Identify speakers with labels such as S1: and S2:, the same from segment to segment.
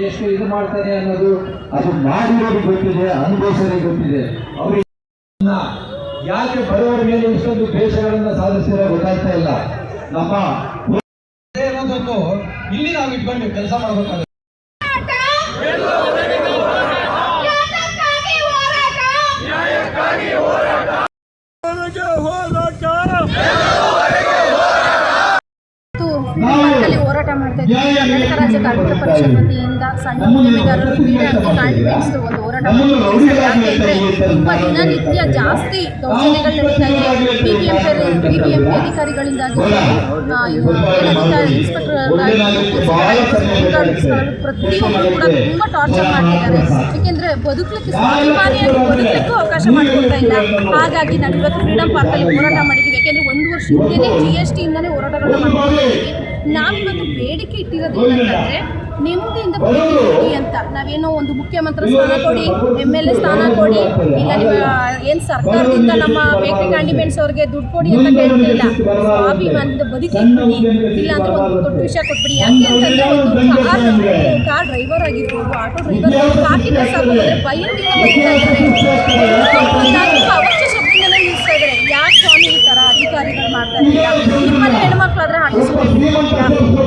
S1: ಎಷ್ಟು ಇದು ಮಾಡ್ತಾನೆ ಅನ್ನೋದು ಅದು ಮಾಡಿರೋದು ಗೊತ್ತಿದೆ, ಅನುಭವಿಸೋರಿಗೆ ಗೊತ್ತಿದೆ. ಅವ್ರಿಗೆ ಯಾಕೆ ಬಡವರ ಮೇಲೆ ಇಷ್ಟೊಂದು ದ್ವೇಷಗಳನ್ನ ಸಾಧಿಸಿರೋ ಗೊತ್ತಾಗ್ತಾ ಇಲ್ಲ. ನಮ್ಮ ಇಲ್ಲಿ ನಾವು ಇಟ್ಕೊಂಡು ಕೆಲಸ ಮಾಡಬೇಕಾಗುತ್ತೆ.
S2: ಹೋರಾಟ ಮಾಡ್ತಾ ಇದ್ದೀವಿ. ಕರ್ನಾಟಕ ರಾಜ್ಯ ಕಾರ್ಮಿಕ ಪರಿಷತ್ ವತಿಯಿಂದ ಸಣ್ಣ ಉದ್ಯಮಿದಾರರು ಕಾಂಟ್ರಿಬ್ಯೂಟ್ಸ್ ಒಂದು ಹೋರಾಟ ಯಾಕೆಂದರೆ ತುಂಬ ದಿನನಿತ್ಯ ಜಾಸ್ತಿ ದೌರ್ಜನ್ಯಗಳು ನಡೀತಾ ಇದೆ. ಬಿಬಿಎಂಪಿ ಅಧಿಕಾರಿಗಳಿಂದಾಗಿ ಇನ್ಸ್ಪೆಕ್ಟರ್ ಪ್ರತಿಯೊಬ್ಬರು ಕೂಡ ತುಂಬ ಟಾರ್ಚರ್ ಮಾಡ್ತಿದ್ದಾರೆ. ಏಕೆಂದರೆ ಬದುಕಲಿಕ್ಕೆ ಸ್ವಾಭಿಮಾನಿಯಾಗಿ ಬದುಕಲಿಕ್ಕೂ ಅವಕಾಶ ಮಾಡಿಕೊಡ್ತಾ ಇಲ್ಲ. ಹಾಗಾಗಿ ನಾವು ಇವತ್ತು ಫ್ರೀಡಮ್ ಪಾರ್ಕಲ್ಲಿ ಹೋರಾಟ ಮಾಡಿದ್ದೀವಿ. ಯಾಕೆಂದರೆ 1 ವರ್ಷ ಹಿಂದೆಯೇ GST ಇಂದಲೇ ಹೋರಾಟಗಳನ್ನ ಮಾಡ್ಕೊಂಡಿದ್ದೀವಿ. ನಾವಿವತ್ತು ಬೇಡಿಕೆ ಇಟ್ಟಿರೋದು ಏನಂತಂದರೆ ನೆಮ್ಮದಿಯಿಂದ ಕೊಡಿ ಅಂತ. ನಾವೇನೋ ಒಂದು ಮುಖ್ಯಮಂತ್ರಿ ಸ್ಥಾನ ಕೊಡಿ, MLA ಸ್ಥಾನ ಕೊಡಿ, ಇಲ್ಲ ನಿಮ್ಮ ಏನು ಸರ್ಕಾರದಿಂದ ನಮ್ಮ ಬೇಕರಿ ಕ್ಯಾಂಡಿಮೆಂಟ್ಸ್ ಅವ್ರಿಗೆ ದುಡ್ಡು ಕೊಡಿ ಅಂತ ಕೇಳ್ತಿಲ್ಲ. ಸ್ವಾಭಿಮಾನದಿಂದ ಬದುಕಲಿಕ್ಕೆ ಬಿಡಿ, ಇಲ್ಲಾಂದರೆ ಒಂದು ದೊಡ್ಡ ವಿಷಯ ಕೊಟ್ಬಿಡಿ. ಯಾಕೆ ಅಂತಂದರೆ ಒಂದು ಕಾರ್ ಡ್ರೈವರ್ ಆಗಿರ್ಬೋದು, ಆಟೋ ಡ್ರೈವರ್ ಕಾಕಿ ಡ್ರೆಸ್ ಹಾಕೋದ್ರೆ ಭಯದಿಂದ ಬದುಕ್ತಾ ಇದ್ದಾರೆ. ಅವಶ್ಯ ಶಬ್ದದಿಂದಲೇ ನಿಲ್ಲಿಸ್ತಾ ಇದ್ದಾರೆ. ಯಾಕೆ ಸ್ವಾಮಿ ಈ ಥರ ಅಧಿಕಾರಿಗಳು ಮಾಡ್ತಾ ಇದ್ದೀರಾ? ನಿಮ್ಮಲ್ಲಿ ಹೆಣ್ಮಕ್ಳಾದರೆ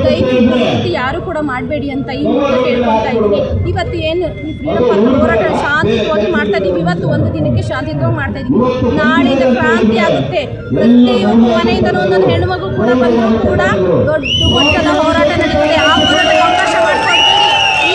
S2: ದಯವಿಟ್ಟು ಯಾರು ಕೂಡ ಮಾಡಬೇಡಿ ಅಂತ ಈ ಮೂಲಕ ಕೇಳ್ಕೊಳ್ತಾ ಇದ್ದೀನಿ. ಇವತ್ತು ಏನು ಈ ಫ್ರೀಡಮ್ ಪಾರ್ಕ್ ಹೋರಾಟ ಶಾಂತಿಯುತವಾಗಿ ಮಾಡ್ತಾ ಇದ್ದೀವಿ. ಇವತ್ತು ಒಂದು ದಿನಕ್ಕೆ ಶಾಂತಿಯುತವಾಗಿ ಮಾಡ್ತಾ ಇದ್ದೀವಿ. ನಾಳಿನ ಕ್ರಾಂತಿ ಆಗುತ್ತೆ. ಪ್ರತಿಯೊಬ್ಬ ಮನೆಯಿಂದಲೂ ಒಂದೊಂದು ಹೆಣ್ಣುಮಗು ಕೂಡ ಬಂದರೂ ಕೂಡ ದೊಡ್ಡ ಮಟ್ಟದ ಹೋರಾಟ ನಡೀತಿದೆ. ಆ ಹೋರಾಟಕ್ಕೆ ಅವಕಾಶ ಮಾಡಿಕೊಡ್ಬೇಡಿ. ಈ